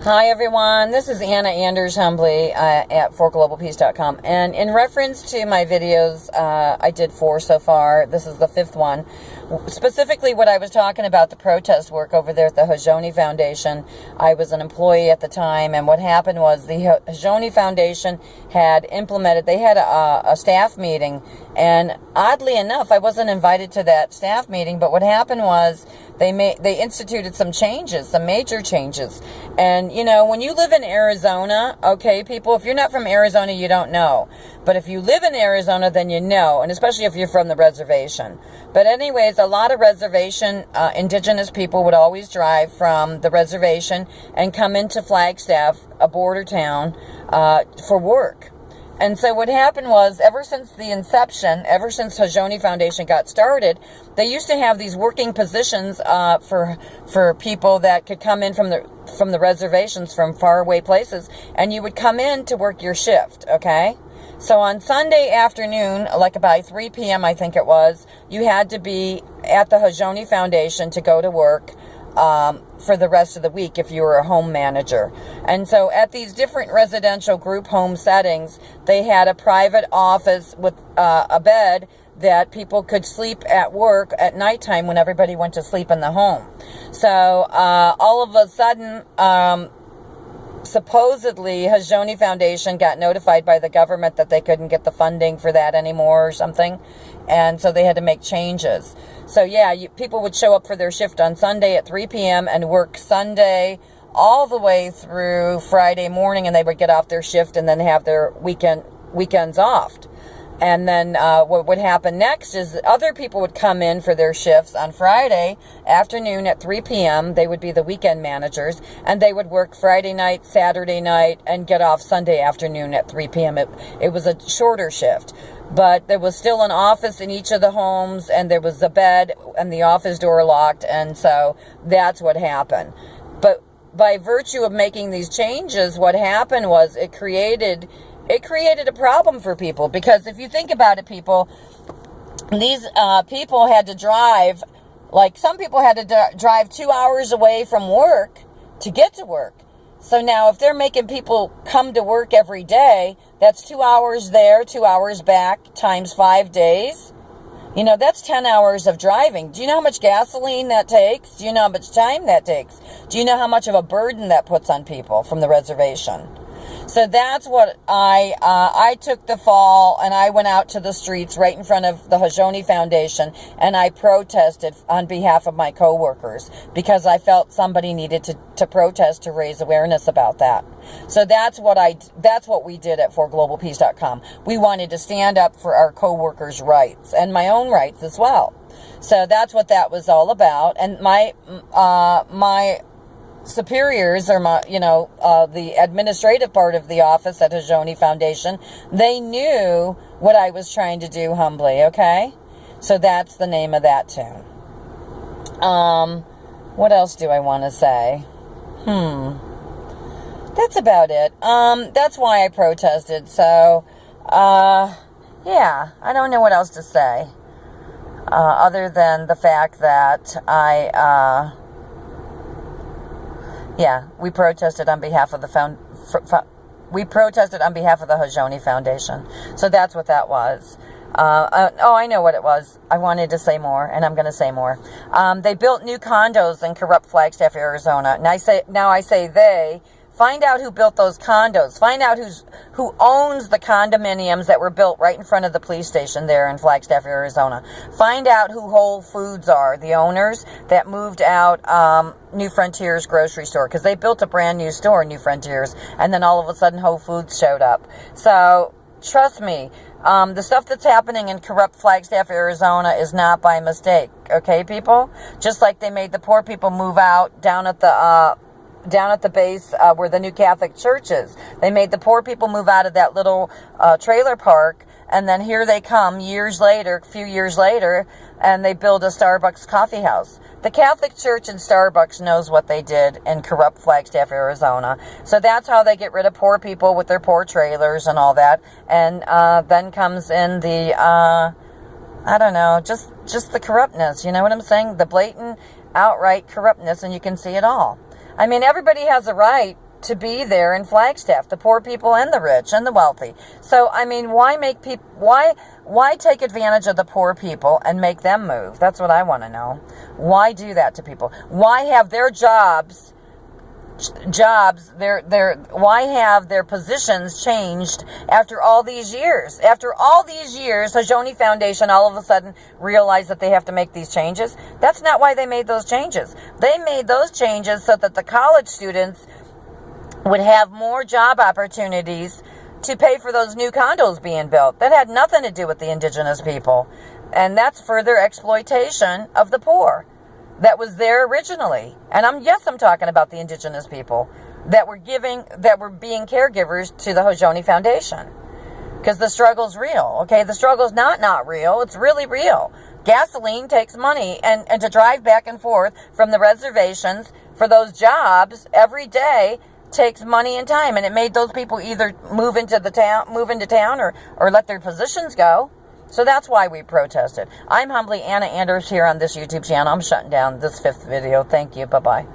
Hi everyone, this is Anna Anders Humbly at forglobalpeace.com, and in reference to my videos, I did 4 so far. This is the 5th one. Specifically what I was talking about, the protest work over there at the Hajoni Foundation. I was an employee at the time, and what happened was the Hajoni Foundation had implemented, they had a staff meeting, and oddly enough, I wasn't invited to that staff meeting, but what happened was they instituted some changes, some major changes. And, you know, when you live in Arizona, okay, people, if you're not from Arizona, you don't know. But if you live in Arizona, then you know, and especially if you're from the reservation. But anyways, a lot of reservation, indigenous people would always drive from the reservation and come into Flagstaff, a border town, for work. And so what happened was, ever since the inception, ever since Hajoni Foundation got started, they used to have these working positions for people that could come in from the reservations from faraway places, and you would come in to work your shift, okay? So on Sunday afternoon, like about 3 p.m. I think it was, you had to be at the Hajoni Foundation to go to work for the rest of the week if you were a home manager. And so at these different residential group home settings, they had a private office with a bed that people could sleep at work at nighttime when everybody went to sleep in the home. So all of a sudden, supposedly Hajoni Foundation got notified by the government that they couldn't get the funding for that anymore or something, and so they had to make changes. So yeah, people would show up for their shift on Sunday at 3 p.m. and work Sunday all the way through Friday morning, and they would get off their shift and then have their weekends off. And then what would happen next is other people would come in for their shifts on Friday afternoon at 3 p.m. They would be the weekend managers, and they would work Friday night, Saturday night, and get off Sunday afternoon at 3 p.m. It was a shorter shift, but there was still an office in each of the homes, and there was a bed and the office door locked, and so that's what happened. But by virtue of making these changes, what happened was it created a problem for people, because if you think about it, people, these people had to drive, like some people had to drive 2 hours away from work to get to work. So now if they're making people come to work every day, that's 2 hours there, 2 hours back, times 5 days. You know, that's 10 hours of driving. Do you know how much gasoline that takes? Do you know how much time that takes? Do you know how much of a burden that puts on people from the reservation? So that's what I took the fall, and I went out to the streets right in front of the Hajoni Foundation, and I protested on behalf of my coworkers because I felt somebody needed to protest to raise awareness about that. So that's what we did at forglobalpeace.com. We wanted to stand up for our coworkers' rights and my own rights as well. So that's what that was all about. And my superiors, or the administrative part of the office at Hajoni Foundation, they knew what I was trying to do humbly, okay? So that's the name of that tune. What else do I want to say? That's about it. That's why I protested. So, yeah, I don't know what else to say. Other than the fact that we protested on behalf of the Hajoni Foundation. So that's what that was. I know what it was. I wanted to say more, and I'm going to say more. They built new condos in corrupt Flagstaff, Arizona. And I say they. Find out who built those condos. Find out who owns the condominiums that were built right in front of the police station there in Flagstaff, Arizona. Find out who Whole Foods are, the owners that moved out New Frontiers grocery store, because they built a brand new store, New Frontiers, and then all of a sudden Whole Foods showed up. So trust me, the stuff that's happening in corrupt Flagstaff, Arizona is not by mistake, okay, people? Just like they made the poor people move out down at the base where the new Catholic church is. They made the poor people move out of that little trailer park, and then here they come a few years later, and they build a Starbucks coffee house. The Catholic Church and Starbucks knows what they did in corrupt Flagstaff, Arizona. So that's how they get rid of poor people with their poor trailers and all that. And then comes in the, just the corruptness. You know what I'm saying? The blatant, outright corruptness, and you can see it all. I mean, everybody has a right to be there in Flagstaff, the poor people and the rich and the wealthy. So, I mean, why make people, why take advantage of the poor people and make them move? That's what I want to know. Why do that to people? Why have their why have their positions changed after all these years? After all these years, Mojo Foundation all of a sudden realized that they have to make these changes. That's not why they made those changes. They made those changes so that the college students would have more job opportunities to pay for those new condos being built. That had nothing to do with the indigenous people. And that's further exploitation of the poor that was there originally. And I'm talking about the indigenous people that were being caregivers to the Mojo Foundation. Because the struggle's real, okay? The struggle's not real. It's really real. Gasoline takes money, and to drive back and forth from the reservations for those jobs every day takes money and time, and it made those people either move into town or let their positions go. So that's why we protested. I'm humbly Anna Anders here on this YouTube channel. I'm shutting down this 5th video. Thank you. Bye-bye.